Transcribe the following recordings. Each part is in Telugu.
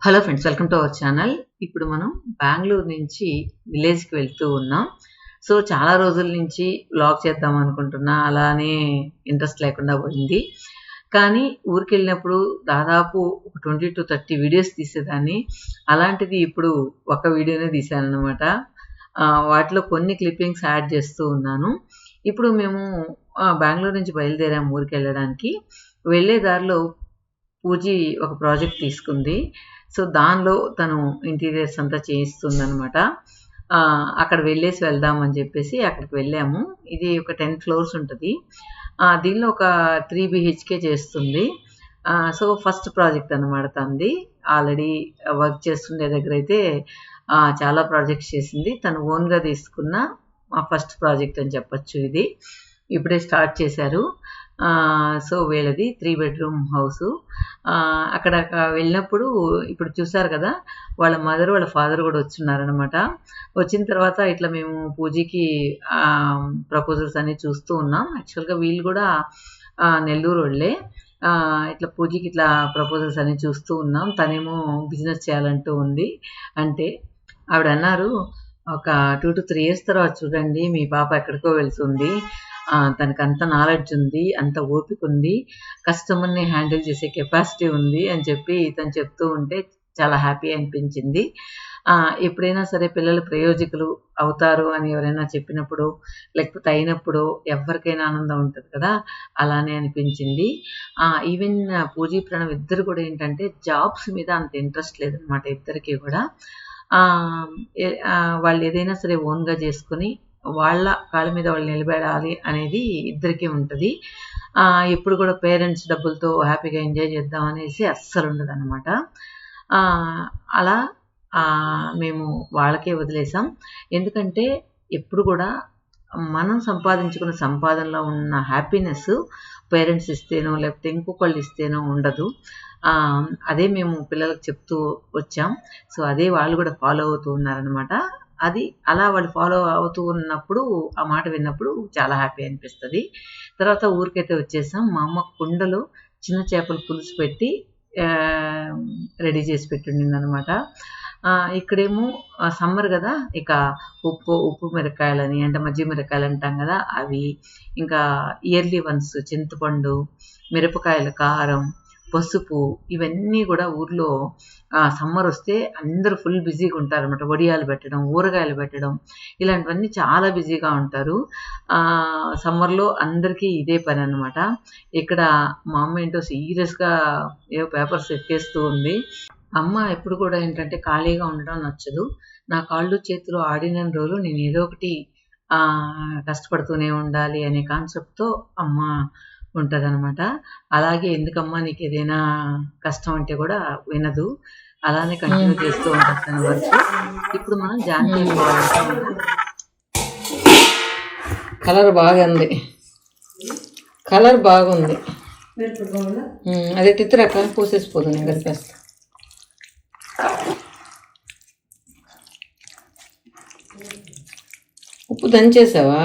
Hello friends, welcome to our channel. ఇప్పుడు మనం బెంగళూరు నుంచి విలేజ్కి వెళ్తూ ఉన్నాం. సో చాలా రోజుల నుంచి వ్లాగ్ చేద్దాం అనుకుంటున్నా, అలానే ఇంట్రెస్ట్ లేకుండా పోయింది. కానీ ఊరికి వెళ్ళినప్పుడు దాదాపు 20 to 30 వీడియోస్ తీసేదాన్ని. అలాంటిది ఇప్పుడు ఒక వీడియోనే తీశాను అనమాట. వాటిలో కొన్ని క్లిప్పింగ్స్ యాడ్ చేస్తూ ఉన్నాను. ఇప్పుడు మేము బెంగళూరు నుంచి బయలుదేరాము ఊరికి వెళ్ళడానికి. వెళ్ళే దారిలో పూజీ ఒక ప్రాజెక్ట్ తీసుకుంది. సో దానిలో తను ఇంటీరియర్స్ అంతా చేయిస్తుందనమాట. అక్కడ వెళ్ళేసి వెళ్దామని చెప్పేసి అక్కడికి వెళ్ళాము. ఇది ఒక 10 floors ఉంటుంది. దీనిలో ఒక 3 BHK చేస్తుంది. సో ఫస్ట్ ప్రాజెక్ట్ అనమాట తనది. ఆల్రెడీ వర్క్ చేస్తుండే దగ్గర అయితే చాలా ప్రాజెక్ట్స్ చేసింది. తను ఓన్గా తీసుకున్న ఫస్ట్ ప్రాజెక్ట్ అని చెప్పచ్చు. ఇది ఇప్పుడే స్టార్ట్ చేశారు. సో వీళ్ళది 3 bedroom హౌసు. అక్కడ వెళ్ళినప్పుడు ఇప్పుడు చూసారు కదా, వాళ్ళ మదర్ వాళ్ళ ఫాదర్ కూడా వచ్చున్నారనమాట. వచ్చిన తర్వాత ఇట్లా మేము పూజకి ప్రపోజల్స్ అన్ని చూస్తూ ఉన్నాం. యాక్చువల్గా వీళ్ళు కూడా నెల్లూరు వాళ్ళే. ఇట్లా పూజకి ఇట్లా ప్రపోజల్స్ అన్ని చూస్తూ ఉన్నాం. తనేమో బిజినెస్ చేయాలంటూ ఉంది. అంటే ఆవిడ అన్నారు, ఒక 2 to 3 years తర్వాత చూడండి మీ పాప ఎక్కడికో వెళ్తుంది, తనకు అంత నాలెడ్జ్ ఉంది, అంత ఓపిక ఉంది, కస్టమర్ని హ్యాండిల్ చేసే కెపాసిటీ ఉంది అని చెప్పి తను చెప్తూ ఉంటే చాలా హ్యాపీ అనిపించింది. ఎప్పుడైనా సరే పిల్లలు ప్రయోజకులు అవుతారు అని ఎవరైనా చెప్పినప్పుడు, లేకపోతే అయినప్పుడు ఎవరికైనా ఆనందం ఉంటుంది కదా, అలానే అనిపించింది. ఈవెన్ పూజీ ప్రణవ్ ఇద్దరు కూడా ఏంటంటే జాబ్స్ మీద అంత ఇంట్రెస్ట్ లేదనమాట ఇద్దరికి కూడా. వాళ్ళు ఏదైనా సరే ఓన్గా చేసుకుని వాళ్ళ కాళ్ళ మీద వాళ్ళు నిలబడాలి అనేది ఇద్దరికీ ఉంటుంది. ఎప్పుడు కూడా పేరెంట్స్ డబ్బులతో హ్యాపీగా ఎంజాయ్ చేద్దాం అనేసి అస్సలు ఉండదు అనమాట. అలా మేము వాళ్ళకే వదిలేసాం. ఎందుకంటే ఎప్పుడు కూడా మనం సంపాదించుకున్న సంపాదనలో ఉన్న హ్యాపీనెస్ పేరెంట్స్ ఇస్తేనో లేకపోతే ఇంకొకళ్ళు ఇస్తేనో ఉండదు. అదే మేము పిల్లలకు చెప్తూ వచ్చాం. సో అదే వాళ్ళు కూడా ఫాలో అవుతూ ఉన్నారనమాట. అది అలా వాళ్ళు ఫాలో అవుతూ ఉన్నప్పుడు ఆ మాట విన్నప్పుడు చాలా హ్యాపీ అనిపిస్తుంది. తర్వాత ఊరికైతే వచ్చేసాం. మా అమ్మ కుండలో చిన్న చేపల పులుసు పెట్టి రెడీ చేసి పెట్టిండింది అనమాట. ఇక్కడేమో సమ్మర్ కదా, ఇక ఉప్పు మిరకాయలని అంటే మజ్జిగ మిరకాయలు అంటాం కదా, అవి ఇంకా ఇయర్లీ వన్స్ చింతపండు, మిరపకాయల కారం, పసుపు, ఇవన్నీ కూడా ఊర్లో సమ్మర్ వస్తే అందరూ ఫుల్ బిజీగా ఉంటారనమాట. వడియాలు పెట్టడం, ఊరగాయలు పెట్టడం, ఇలాంటివన్నీ చాలా బిజీగా ఉంటారు. సమ్మర్లో అందరికీ ఇదే పని అనమాట. ఇక్కడ మా అమ్మ ఏంటో సీరియస్గా ఏవో పేపర్స్ ఎక్కేస్తూ ఉంది. అమ్మ ఎప్పుడు కూడా ఏంటంటే ఖాళీగా ఉండడం నచ్చదు. నా కాళ్ళు చేతులు ఆడిన రోజులు నేను ఏదో ఒకటి కష్టపడుతూనే ఉండాలి అనే కాన్సెప్ట్తో అమ్మ ఉంటుందన్నమాట. అలాగే ఎందుకమ్మా నీకు ఏదైనా కష్టం అంటే కూడా వినదు, అలానే కంటిన్యూ చేస్తూ ఉంటుంది తన వర్క్. ఇప్పుడు మనం జాంకాయ కలర్ బాగుంది, కలర్ బాగుంది. అదే తిత్తిరక పూసేసిపోదు, నేను కలిపేస్తా. ఉప్పు దంచేసావా?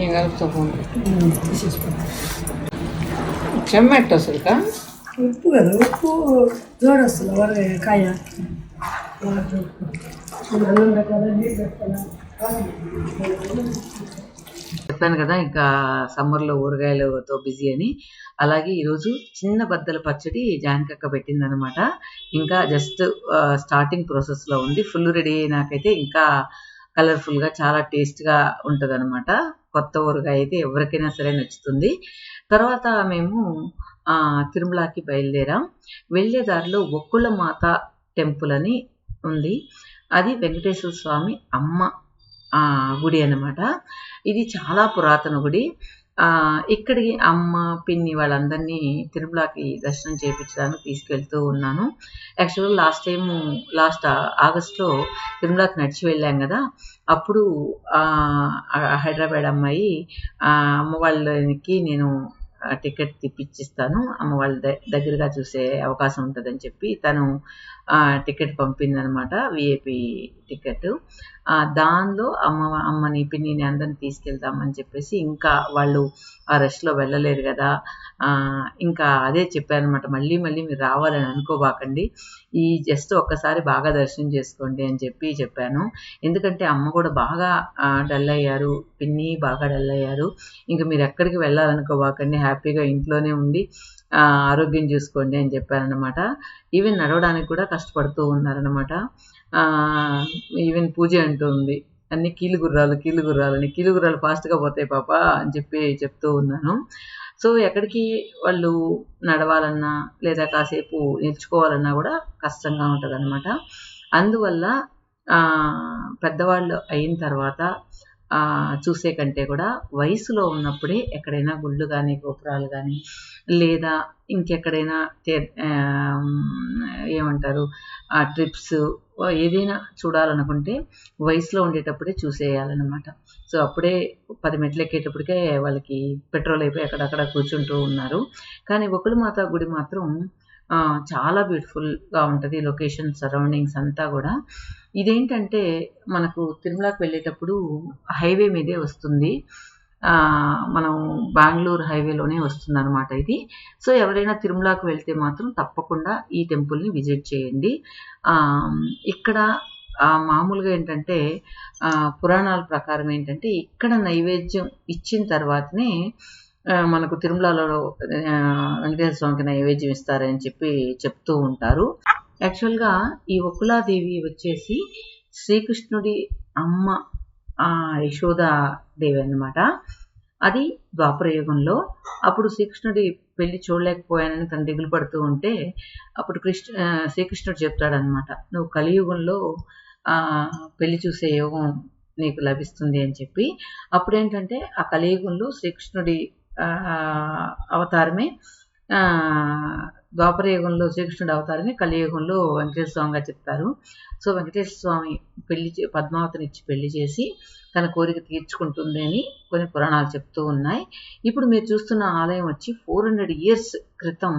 ఏం కలుపుతావు? చెమ్మెట్టు అసలు ఉప్పు కదా, ఉప్పు జోడొస్తుంది కాయ. చెప్పాను కదా ఇంకా సమ్మర్లో ఊరగాయలతో బిజీ అని. అలాగే ఈరోజు చిన్న బద్దల పచ్చడి జానకక్క పెట్టింది అనమాట. ఇంకా జస్ట్ స్టార్టింగ్ ప్రాసెస్లో ఉంది. ఫుల్ రెడీ అయినాకైతే ఇంకా కలర్ఫుల్గా చాలా టేస్ట్గా ఉంటుంది అనమాట. కొత్త ఊరగాయ అయితే ఎవరికైనా సరే నచ్చుతుంది. తర్వాత మేము తిరుమలకి బయలుదేరాం. వెళ్ళే దారిలో ఒక్కుళ్ళ మాత టెంపుల్ అని ఉంది. అది వెంకటేశ్వర స్వామి అమ్మ గుడి అన్నమాట. ఇది చాలా పురాతన గుడి. ఇక్కడికి అమ్మ, పిన్ని వాళ్ళందరినీ తిరుమలకి దర్శనం చేయించడానికి తీసుకెళ్తూ ఉన్నాను. యాక్చువల్‌గా లాస్ట్ ఆగస్ట్‌లో తిరుమలకి నడిచి వెళ్ళాం గదా! అప్పుడు హైదరాబాద్ అమ్మాయి అమ్మ వాళ్ళకి నేను టికెట్ తెప్పిచ్చిస్తాను. అమ్మ వాళ్ళ దగ్గరగా చూసే అవకాశం ఉంటదని చెప్పి తను టికెట్ పంపిందనమాట. VIP ticket. దానిలో అమ్మని, పిన్నిని అందరిని తీసుకెళ్తామని చెప్పేసి ఇంకా వాళ్ళు ఆ రష్‌లో వెళ్ళలేరు గదా! ఇంకా అదే చెప్పాననమాట. మళ్ళీ మీరు రావాలని అనుకోబాకండి. జస్ట్ ఒక్కసారి బాగా దర్శనం చేసుకోండి అని చెప్పాను. ఎందుకంటే అమ్మ కూడా బాగా డల్ అయ్యారు. పిన్ని బాగా డల్ అయ్యారు. ఇంక మీరెక్కడికి వెళ్ళాలనుకోబాకండి. హ్యాపీగా ఇంట్లోనే ఉండి ఆరోగ్యం చూసుకోండి అని చెప్పాననమాట. ఈవెన్ నడవడానికి కూడా కష్టపడుతూ ఉన్నారనమాట. ఈవెన్ పూజ అంటూ ఉంది. అన్ని కీలు గుర్రాలు ఫాస్ట్‌గా పోతాయి పాప అని చెప్తూ ఉన్నాను. సో, ఎక్కడికి వాళ్ళు నడవాలన్నా లేదా కాసేపు నిల్చుకోవాలన్నా కూడా కష్టంగా ఉంటదనమాట. అందువల్ల పెద్దవాళ్ళు అయిన తర్వాత చూసే కంటే కూడా వయసులో ఉన్నప్పుడే ఎక్కడైనా గుళ్ళు గానీ, గోపురాలు గానీ లేదా ఇంకెక్కడైనా ఏమంటారు ట్రిప్స్ ఏదైనా చూడాలనుకుంటే వయసులో ఉండేటప్పుడే చూసేయాలన్నమాట. సో, అప్పుడే 10 మెట్లు ఎక్కేటప్పటికే వాళ్ళకి పెట్రోల్ అయిపోయి అక్కడక్కడ కూర్చుంటూ ఉన్నారు. కానీ ఒకుళమాత గుడి మాత్రం చాలా బ్యూటిఫుల్‌గా ఉంటది. లొకేషన్, సరౌండింగ్స్ అంతా గూడా. ఇదేంటంటే మనకు తిరుమలకి వెళ్ళేటప్పుడు హైవే మీదే వస్తుంది. మనం బెంగుళూరు హైవేలోనే వస్తుందనమాట ఇది. సో, ఎవరైనా తిరుమలకి వెళ్తే మాత్రం తప్పకుండా ఈ టెంపుల్‌ని విజిట్ చేయండి. ఇక్కడ మామూలుగా ఏంటంటే పురాణాల ప్రకారం ఏంటంటే ఇక్కడ నైవేద్యం ఇచ్చిన తర్వాతనే మనకు తిరుమలలో వెంకటేశ్వర స్వామికి నైవేద్యం ఇస్తారని చెప్తూ ఉంటారు. యాక్చువల్‌గా ఈ ఒకుళాదేవి వచ్చేసి శ్రీకృష్ణుడి అమ్మ యశోదాదేవి అన్నమాట. అది ద్వాపర యుగంలో. అప్పుడు శ్రీకృష్ణుడి పెళ్లి చూడలేకపోయానని తను దిగులు పడుతూ ఉంటే అప్పుడు శ్రీకృష్ణుడు చెప్తాడనమాట, నువ్వు కలియుగంలో పెళ్లి చూసే యోగం నీకు లభిస్తుంది అని చెప్పి. అప్పుడేంటంటే ఆ కలియుగంలో శ్రీకృష్ణుడి అవతారమే ద్వాపర యుగంలో శ్రీకృష్ణుడి అవతారమే కలియుగంలో వెంకటేశ్వర స్వామిగా చెప్తారు. సో, వెంకటేశ్వర స్వామి పద్మావతిని ఇచ్చి పెళ్లి చేసి తన కోరిక తీర్చుకుంటుంది అని కొన్ని పురాణాలు చెప్తూ ఉన్నాయి. ఇప్పుడు మీరు చూస్తున్న ఆలయం వచ్చి 400 years క్రితం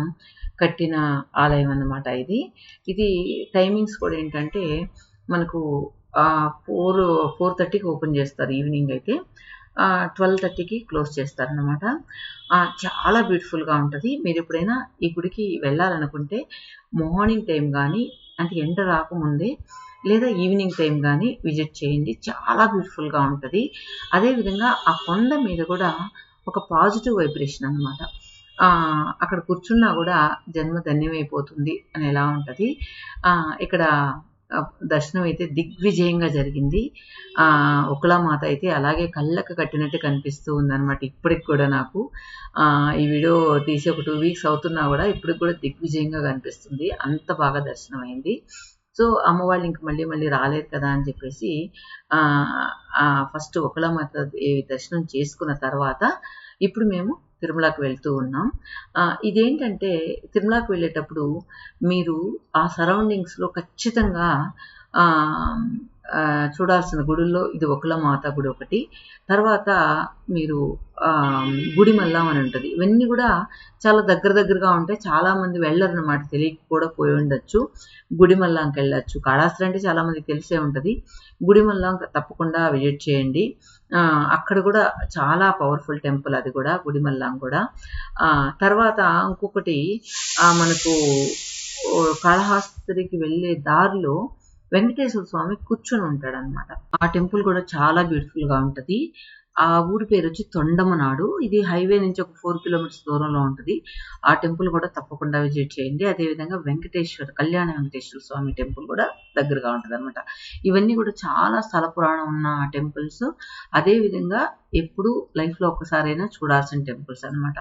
కట్టిన ఆలయం అన్నమాట ఇది టైమింగ్స్ కూడా ఏంటంటే మనకు 4:30కి ఓపెన్ చేస్తారు ఈవినింగ్ అయితే. 12:30కి క్లోజ్ చేస్తారనమాట. చాలా బ్యూటిఫుల్‌గా ఉంటది. మీరు ఎప్పుడైనా ఈ గుడికి వెళ్ళాలనుకుంటే మార్నింగ్ టైం గానీ, అంటే ఎండ రాకముందే లేదా ఈవినింగ్ టైం గానీ విజిట్ చేయండి. చాలా బ్యూటిఫుల్‌గా ఉంటది. అదేవిధంగా ఆ కొండ మీద కూడా ఒక పాజిటివ్ వైబ్రేషన్ అనమాట. అక్కడ కూర్చున్నా కూడా జన్మ ధన్యమైపోతుంది అనేలా ఉంటది. ఇక్కడ దర్శనం అయితే దిగ్విజయంగా జరిగింది. ఒకుళమాత అయితే అలాగే కళ్ళకు కట్టినట్టు కనిపిస్తూ ఉందనమాట ఇప్పటికి కూడా నాకు. ఈ వీడియో తీసి ఒక 2 weeks అవుతున్నా కూడా ఇప్పటికి కూడా దిగ్విజయంగా కనిపిస్తుంది. అంత బాగా దర్శనం అయింది. సో, అమ్మవాళ్ళు ఇంక మళ్ళీ రాలేరు కదా అని చెప్పేసి ఫస్ట్ ఒకుళమాత దర్శనం చేసుకున్న తర్వాత ఇప్పుడు మేము తిరుమలకి వెళ్తూ ఉన్నాం. ఇదేంటంటే తిరుమలకి వెళ్ళేటప్పుడు మీరు ఆ సరౌండింగ్స్‌లో ఖచ్చితంగా చూడాల్సిన గుడుల్లో ఇది ఒకుళమాత గుడి ఒకటి. తర్వాత మీరు గుడిమల్లం అని ఉంటది. ఇవన్నీ కూడా చాలా దగ్గరగా ఉంటాయి. చాలామంది వెళ్ళరనమాట. తెలియక కూడా పోయి ఉండొచ్చు. గుడిమల్లంకి వెళ్ళొచ్చు. కాళహస్తి అంటే చాలామందికి తెలిసే ఉంటది. గుడిమల్లం తప్పకుండా విజిట్ చేయండి. అక్కడ కూడా చాలా పవర్ఫుల్ టెంపుల్ అది కూడా, గుడిమల్లం కూడా. తర్వాత ఇంకొకటి మనకు కాళహస్తికి వెళ్ళే దారిలో వెంకటేశ్వర స్వామి కూర్చొని ఉంటాడనమాట. ఆ టెంపుల్ కూడా చాలా బ్యూటిఫుల్‌గా ఉంటది. ఆ ఊరి పేరు వచ్చి తొండమనాడు. ఇది హైవే నుంచి ఒక 4 kilometers దూరంలో ఉంటది. ఆ టెంపుల్ కూడా తప్పకుండా విజిట్ చేయండి. అదేవిధంగా కళ్యాణ వెంకటేశ్వర స్వామి టెంపుల్ కూడా దగ్గరగా ఉంటదనమాట. ఇవన్నీ కూడా చాలా స్థల పురాణం ఉన్న టెంపుల్స్. అదేవిధంగా ఎప్పుడు లైఫ్‌లో ఒక్కసారైనా చూడాల్సిన టెంపుల్స్ అనమాట.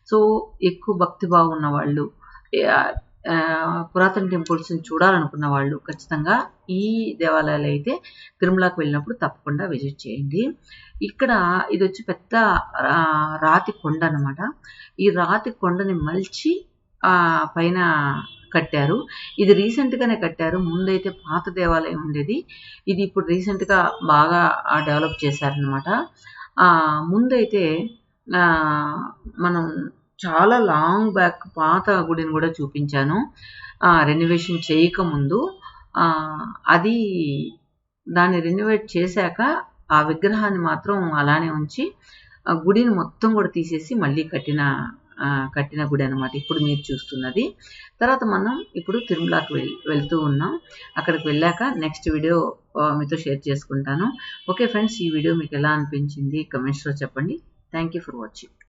సో, ఎక్కువ భక్తిభావం ఉన్న వాళ్ళు పురాతన టెంపుల్స్ని చూడాలనుకున్న వాళ్ళు ఖచ్చితంగా ఈ దేవాలయాలు అయితే తిరుమలకి వెళ్ళినప్పుడు తప్పకుండా విజిట్ చేయండి. ఇక్కడ ఇది వచ్చి పెద్ద రాతి కొండ అన్నమాట. ఈ రాతి కొండని మలిచి పైన కట్టారు. ఇది రీసెంట్గానే కట్టారు. ముందైతే పాత దేవాలయం ఉండేది. ఇది ఇప్పుడు రీసెంట్గా బాగా డెవలప్ చేశారనమాట. ముందైతే మనం చాలా లాంగ్ బ్యాక్ పాత గుడిని కూడా చూపించాను రెనోవేషన్ చేయకముందు. అది దాన్ని రెనోవేట్ చేశాక ఆ విగ్రహాన్ని మాత్రం అలానే ఉంచి గుడిని మొత్తం కూడా తీసేసి మళ్ళీ కట్టిన గుడి అనమాట ఇప్పుడు మీరు చూస్తున్నది. తర్వాత మనం ఇప్పుడు తిరుమలకి వెళ్తూ ఉన్నాం. అక్కడికి వెళ్ళాక నెక్స్ట్ వీడియో మీతో షేర్ చేసుకుంటాను. ఓకే ఫ్రెండ్స్, ఈ వీడియో మీకు ఎలా అనిపించింది కమెంట్స్లో చెప్పండి. Thank you for watching.